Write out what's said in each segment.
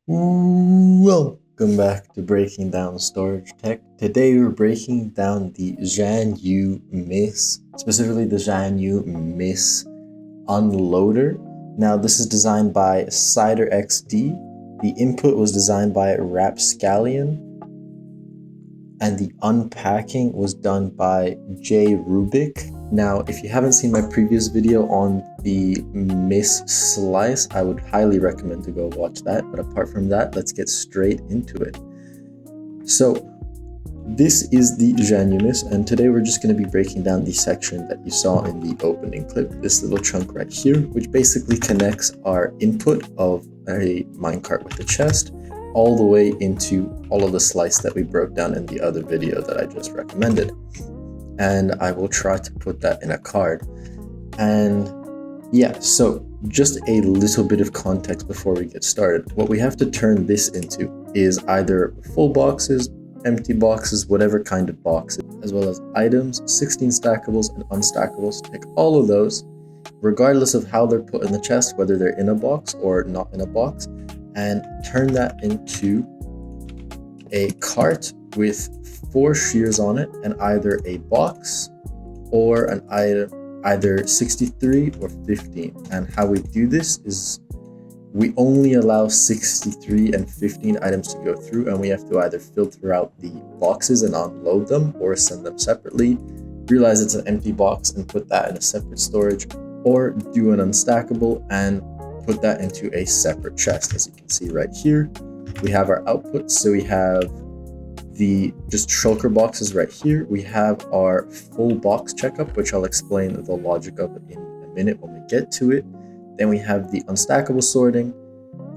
Welcome back to Breaking Down Storage Tech. Today we're breaking down the JRubik Miss, specifically the JRubik Miss Unloader. Now this is designed by siderXD. The input was designed by Rapscallion, and the unpacking was done by JRubik. Now, if you haven't seen my previous video on the Miss Slice, I would highly recommend to go watch that. But apart from that, let's get straight into it. So this is the JRubik Miss, and today we're just going to be breaking down the section that you saw in the opening clip, this little chunk right here, which basically connects our input of a minecart with a chest all the way into all of the slice that we broke down in the other video that I just recommended. And I will try to put that in a card. And yeah, so just a little bit of context before we get started. What we have to turn this into is either full boxes, empty boxes, whatever kind of boxes, as well as items, 16 stackables and unstackables. Take all of those, regardless of how they're put in the chest, whether they're in a box or not in a box, and turn that into a cart with 4 shears on it and either a box or an item, either 63 or 15. And how we do this is we only allow 63 and 15 items to go through, and we have to either filter out the boxes and unload them or send them separately, realize it's an empty box and put that in a separate storage, or do an unstackable and put that into a separate chest. As you can see right here, we have our output. So we have the just shulker boxes right here. We have our full box checkup, which I'll explain the logic of in a minute when we get to it. Then we have the unstackable sorting,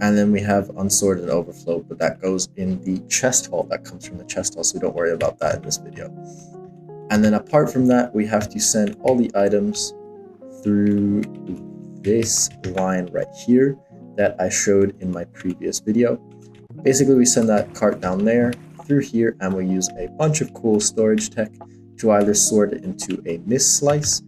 and then we have unsorted overflow, but that goes in the chest haul. That comes from the chest haul, so don't worry about that in this video. And then apart from that, we have to send all the items through this line right here that I showed in my previous video. Basically, we send that cart down there through here, and we use a bunch of cool storage tech to either sort it into a Miss slice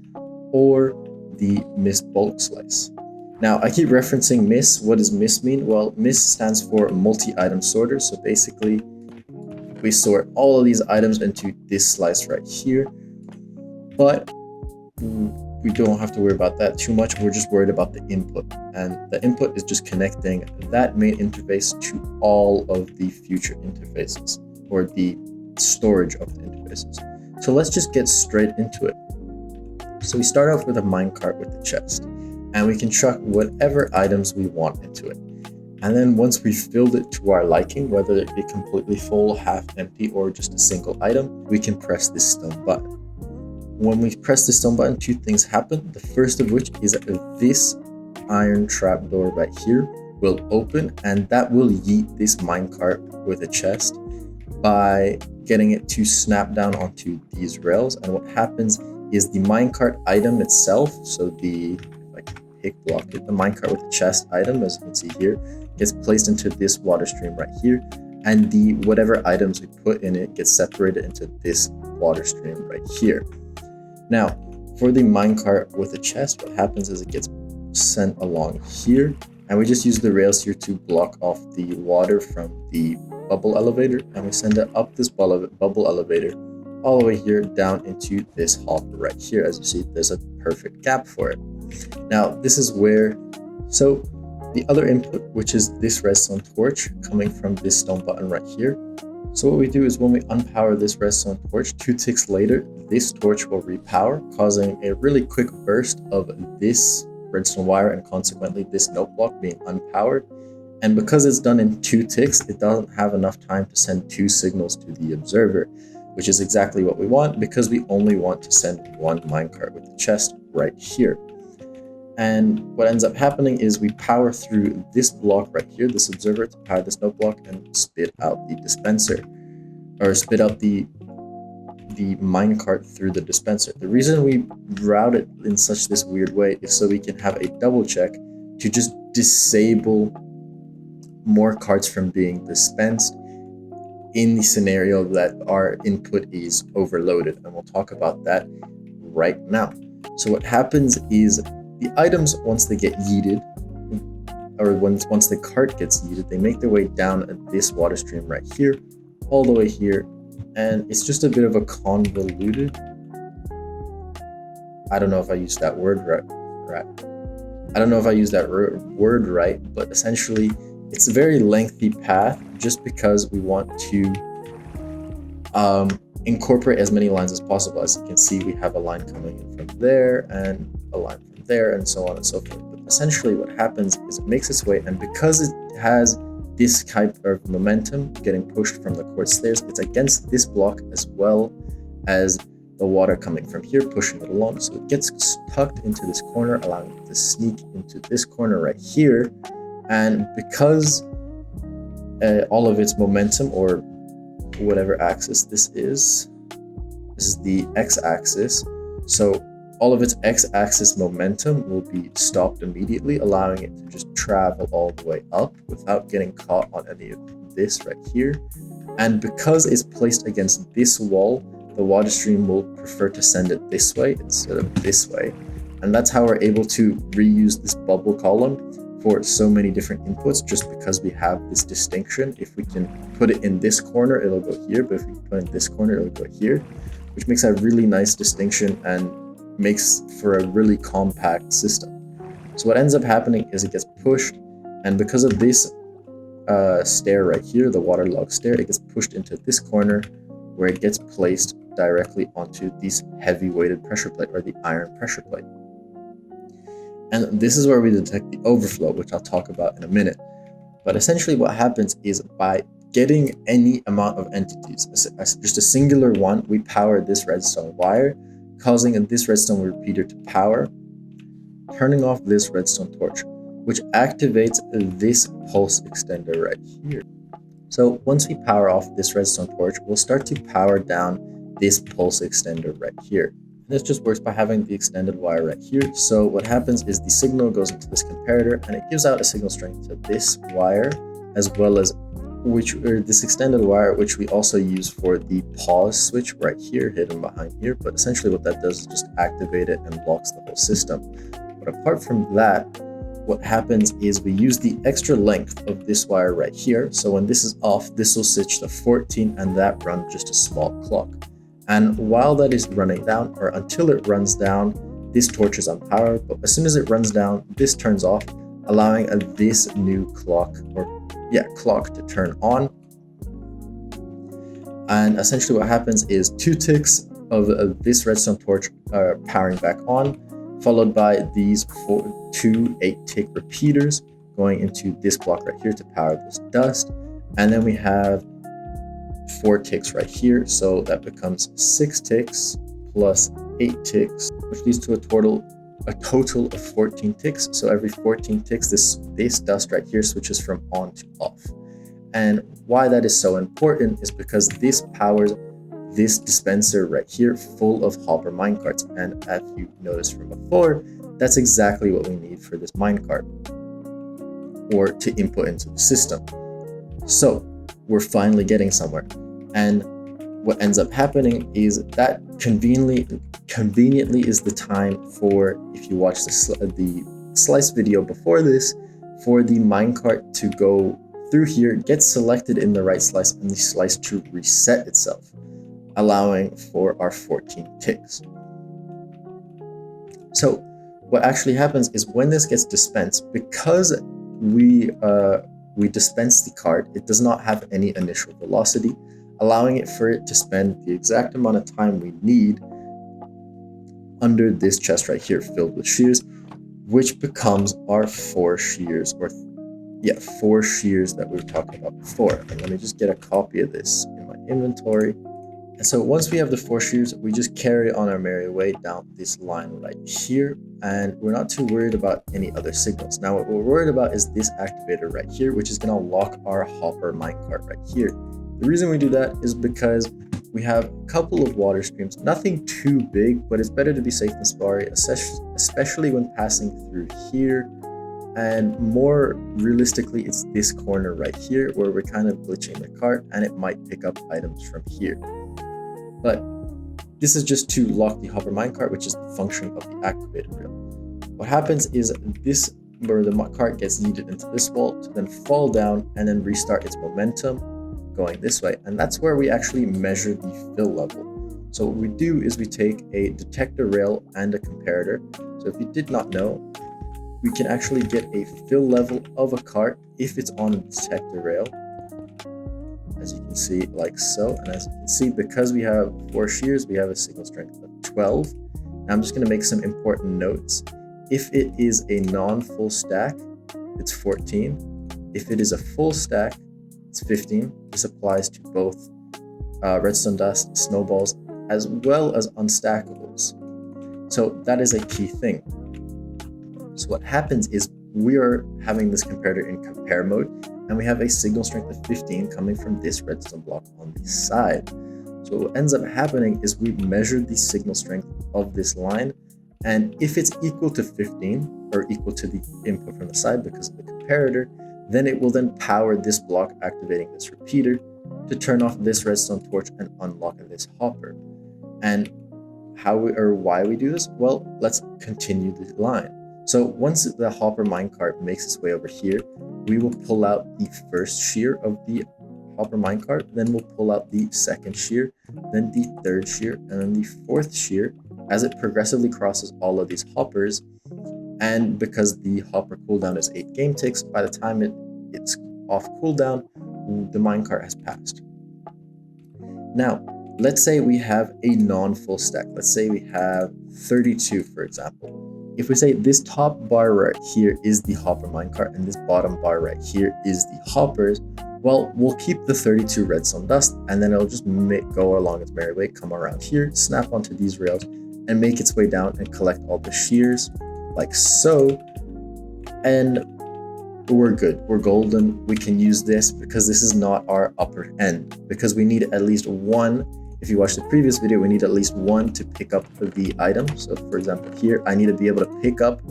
or the Miss bulk slice. Now, I keep referencing Miss. What does Miss mean? Well, Miss stands for multi-item sorter. So basically, we sort all of these items into this slice right here. But we don't have to worry about that too much. We're just worried about the input, and the input is just connecting that main interface to all of the future interfaces, or the storage of the interfaces. So let's just get straight into it. So we start off with a minecart with the chest, and we can chuck whatever items we want into it. And then once we've filled it to our liking, whether it be completely full, half empty, or just a single item, we can press this stone button. When we press the stone button, 2 things happen. The first of which is this iron trapdoor right here will open, and that will yeet this minecart with a chest by getting it to snap down onto these rails. And what happens is the minecart item itself, so if I can pick block it, the minecart with the chest item, as you can see here, gets placed into this water stream right here, and the whatever items we put in it gets separated into this water stream right here. Now, for the minecart with a chest, what happens is it gets sent along here, and we just use the rails here to block off the water from the bubble elevator, and we send it up this bubble elevator all the way here down into this hopper right here. As you see, there's a perfect gap for it. Now, this is where, so the other input, which is this redstone torch coming from this stone button right here. So what we do is when we unpower this redstone torch, 2 ticks later, this torch will repower, causing a really quick burst of this redstone wire and consequently this note block being unpowered. And because it's done in 2 ticks, it doesn't have enough time to send 2 signals to the observer, which is exactly what we want because we only want to send 1 minecart with the chest right here. And what ends up happening is we power through this block right here, this observer, to power this note block and spit out the dispenser, or spit out the minecart through the dispenser. The reason we route it in such this weird way is so we can have a double check to just disable more carts from being dispensed in the scenario that our input is overloaded. And we'll talk about that right now. So what happens is the items, once they get yeeted, or once the cart gets yeeted, they make their way down this water stream right here, all the way here, and it's just a bit of a convoluted. I don't know if I used that word right. I don't know if I used that word right, but essentially it's a very lengthy path just because we want to incorporate as many lines as possible. As you can see, we have a line coming in from there and a line from there and so on and so forth. But essentially what happens is it makes its way, and because it has this type of momentum getting pushed from the quartz stairs, it's against this block as well as the water coming from here, pushing it along. So it gets tucked into this corner, allowing it to sneak into this corner right here. And because all of its momentum, or whatever axis this is the x-axis. So all of its x-axis momentum will be stopped immediately, allowing it to just travel all the way up without getting caught on any of this right here. And because it's placed against this wall, the water stream will prefer to send it this way instead of this way. And that's how we're able to reuse this bubble column for so many different inputs, just because we have this distinction. If we can put it in this corner, it'll go here, but if we put it in this corner, it'll go here, which makes a really nice distinction and makes for a really compact system. So what ends up happening is it gets pushed, and because of this stair right here, the waterlogged stair, it gets pushed into this corner where it gets placed directly onto this heavy weighted pressure plate, or the iron pressure plate. And this is where we detect the overflow, which I'll talk about in a minute. But essentially what happens is, by getting any amount of entities, just a singular one, we power this redstone wire, causing this redstone repeater to power, turning off this redstone torch, which activates this pulse extender right here. So once we power off this redstone torch, we'll start to power down this pulse extender right here. And this just works by having the extended wire right here. So what happens is the signal goes into this comparator, and it gives out a signal strength to this wire, as well as this extended wire, which we also use for the pause switch right here, hidden behind here. But essentially what that does is just activate it and locks the whole system. But apart from that, what happens is we use the extra length of this wire right here. So when this is off, this will switch to 14, and that runs just a small clock. And while that is running down, or until it runs down, this torch is on power. But as soon as it runs down, this turns off, allowing this new clock, clock to turn on. And essentially what happens is 2 ticks of this redstone torch are powering back on, followed by these 2 8-tick repeaters going into this block right here to power this dust. And then we have 4 ticks right here, so that becomes 6 ticks plus 8 ticks, which leads to a total of 14 ticks. So every 14 ticks, this dust right here switches from on to off. And why that is so important is because this powers this dispenser right here full of hopper minecarts. And as you noticed from before, that's exactly what we need for this minecart, or to input into the system. So we're finally getting somewhere. And what ends up happening is that conveniently is the time for, if you watch the slice video before this, for the minecart to go through here, get selected in the right slice, and the slice to reset itself, allowing for our 14 ticks. So what actually happens is, when this gets dispensed, because we dispense the cart, it does not have any initial velocity, allowing it for it to spend the exact amount of time we need under this chest right here filled with shears, which becomes our 4 shears, 4 shears that we were talking about before. And let me just get a copy of this in my inventory. And so once we have the 4 shears, we just carry on our merry way down this line right here, and we're not too worried about any other signals. Now what we're worried about is this activator right here, which is going to lock our hopper minecart right here. The reason we do that is because we have a couple of water streams, nothing too big, but it's better to be safe than sorry, especially when passing through here. And more realistically, it's this corner right here where we're kind of glitching the cart, and it might pick up items from here. But this is just to lock the hopper minecart, which is the function of the activator reel. What happens is this where the cart gets yeeted into this wall to then fall down and then restart its momentum going this way. And that's where we actually measure the fill level. So what we do is we take a detector rail and a comparator. So if you did not know, we can actually get a fill level of a cart if it's on a detector rail, as you can see, like so. And as you can see, because we have 4 shears, we have a signal strength of 12. Now I'm just going to make some important notes. If it is a non-full stack, it's 14. If it is a full stack, it's 15. This applies to both redstone dust, snowballs, as well as unstackables. So that is a key thing. So what happens is we are having this comparator in compare mode, and we have a signal strength of 15 coming from this redstone block on the side. So what ends up happening is we measure the signal strength of this line, and if it's equal to 15 or equal to the input from the side because of the comparator, then it will then power this block, activating this repeater to turn off this redstone torch and unlock this hopper. And why we do this? Well, let's continue the line. So once the hopper minecart makes its way over here, we will pull out the first shear of the hopper minecart, then we'll pull out the second shear, then the third shear, and then the fourth shear as it progressively crosses all of these hoppers. And because the hopper cooldown is 8 game ticks, by the time it's off cooldown, the minecart has passed. Now, let's say we have a non-full stack. Let's say we have 32, for example. If we say this top bar right here is the hopper minecart and this bottom bar right here is the hoppers, well, we'll keep the 32 redstone dust, and then it'll just go along its merry way, come around here, snap onto these rails, and make its way down and collect all the shears, like so. And we're good, we're golden. We can use this because this is not our upper end, because we need at least one. If you watch the previous video, we need at least one to pick up the item. So for example, here, I need to be able to pick up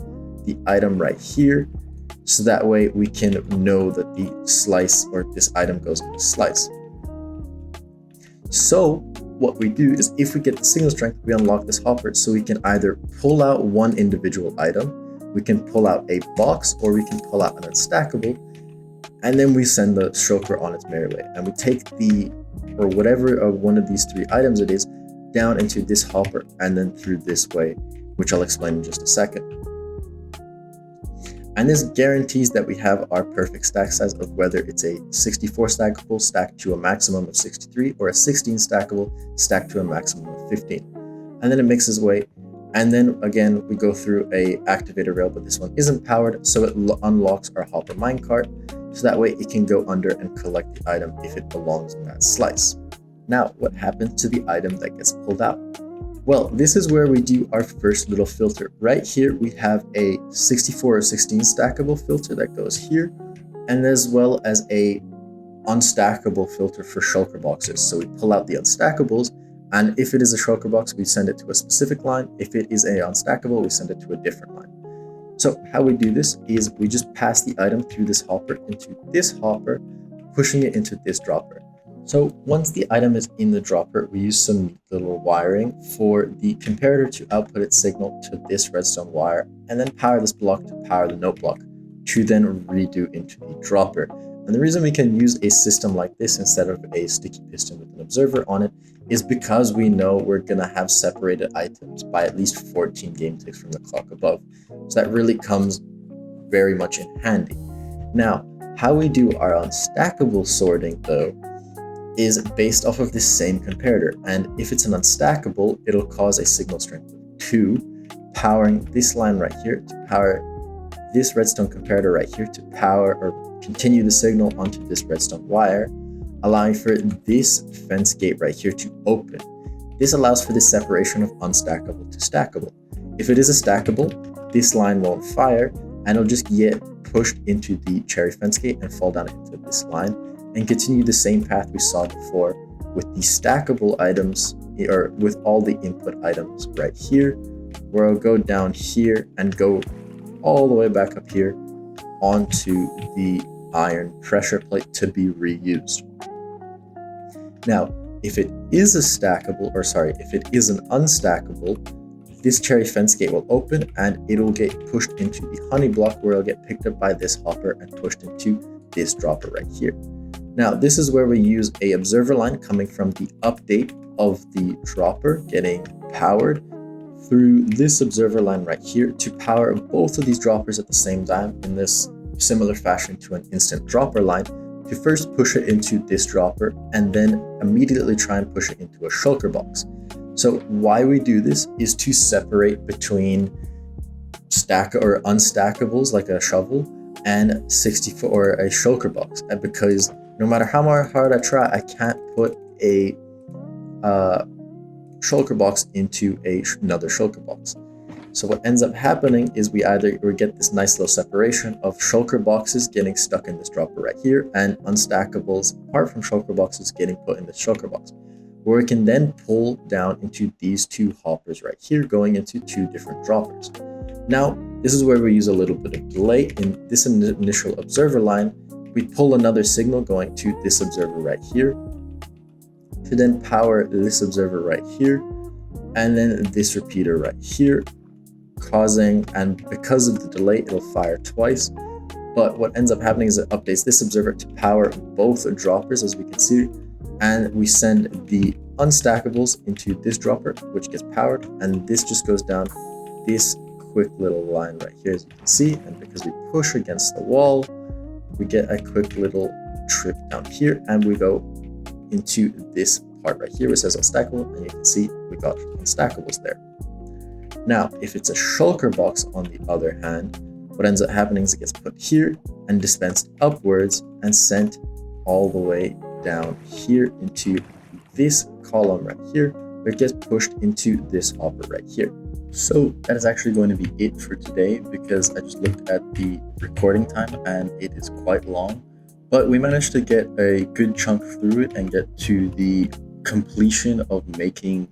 the item right here. So that way we can know that the slice or this item goes in the slice. So what we do is if we get the signal strength, we unlock this hopper. So we can either pull out one individual item, we can pull out a box, or we can pull out an unstackable. And then we send the shulker on its merry way. And we take or whatever of one of these 3 items it is, down into this hopper and then through this way, which I'll explain in just a second. And this guarantees that we have our perfect stack size of whether it's a 64 stackable stacked to a maximum of 63 or a 16 stackable stacked to a maximum of 15. And then it makes its way. And then again, we go through a activator rail, but this one isn't powered, so it unlocks our hopper minecart. So that way it can go under and collect the item if it belongs in that slice. Now, what happens to the item that gets pulled out? Well, this is where we do our first little filter. Right here, we have a 64 or 16 stackable filter that goes here, and as well as a unstackable filter for shulker boxes. So we pull out the unstackables, and if it is a shulker box, we send it to a specific line. If it is a unstackable, we send it to a different line. So how we do this is we just pass the item through this hopper into this hopper, pushing it into this dropper. So once the item is in the dropper, we use some little wiring for the comparator to output its signal to this redstone wire, and then power this block to power the note block to then redo into the dropper. And the reason we can use a system like this instead of a sticky piston with an observer on it is because we know we're gonna have separated items by at least 14 game ticks from the clock above. So that really comes very much in handy. Now, how we do our unstackable sorting though is based off of this same comparator. And if it's an unstackable, it'll cause a signal strength of 2, powering this line right here to power this redstone comparator right here to power or continue the signal onto this redstone wire, allowing for this fence gate right here to open. This allows for the separation of unstackable to stackable. If it is a stackable, this line won't fire and it'll just get pushed into the cherry fence gate and fall down into this line and continue the same path we saw before with the stackable items, or with all the input items right here, where I'll go down here and go all the way back up here onto the iron pressure plate to be reused. Now, if it is a stackable, or sorry, if it is an unstackable, this cherry fence gate will open and it'll get pushed into the honey block, where it'll get picked up by this hopper and pushed into this dropper right here. Now, this is where we use a observer line coming from the update of the dropper getting powered through this observer line right here to power both of these droppers at the same time in this similar fashion to an instant dropper line, to first push it into this dropper and then immediately try and push it into a shulker box. So why we do this is to separate between stack or unstackables like a shovel and 64 or a shulker box, and because no matter how hard I try, I can't put a shulker box into another shulker box. So what ends up happening is we get this nice little separation of shulker boxes getting stuck in this dropper right here, and unstackables apart from shulker boxes getting put in this shulker box, where we can then pull down into these two hoppers right here, going into two different droppers. Now, this is where we use a little bit of delay. In this initial observer line, we pull another signal going to this observer right here to then power this observer right here, and then this repeater right here, and because of the delay, it'll fire twice. But what ends up happening is it updates this observer to power both droppers, as we can see, and we send the unstackables into this dropper, which gets powered, and this just goes down this quick little line right here, as you can see. And because we push against the wall, we get a quick little trip down here, and we go into this part right here, which says unstackable, and you can see we got unstackables there. Now, if it's a shulker box, on the other hand, what ends up happening is it gets put here and dispensed upwards and sent all the way down here into this column right here, where it gets pushed into this hopper right here. So that is actually going to be it for today, because I just looked at the recording time and it is quite long, but we managed to get a good chunk through it and get to the completion of making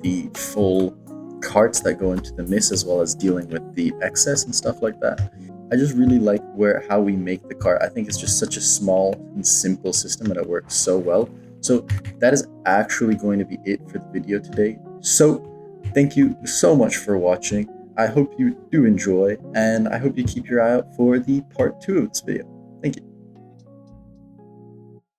the full carts that go into the miss, as well as dealing with the excess and stuff like that. I just really like how we make the cart. I think it's just such a small and simple system, and it works so well. So that is actually going to be it for the video today. So thank you so much for watching. I hope you do enjoy, and I hope you keep your eye out for the part 2 of this video. Thank you.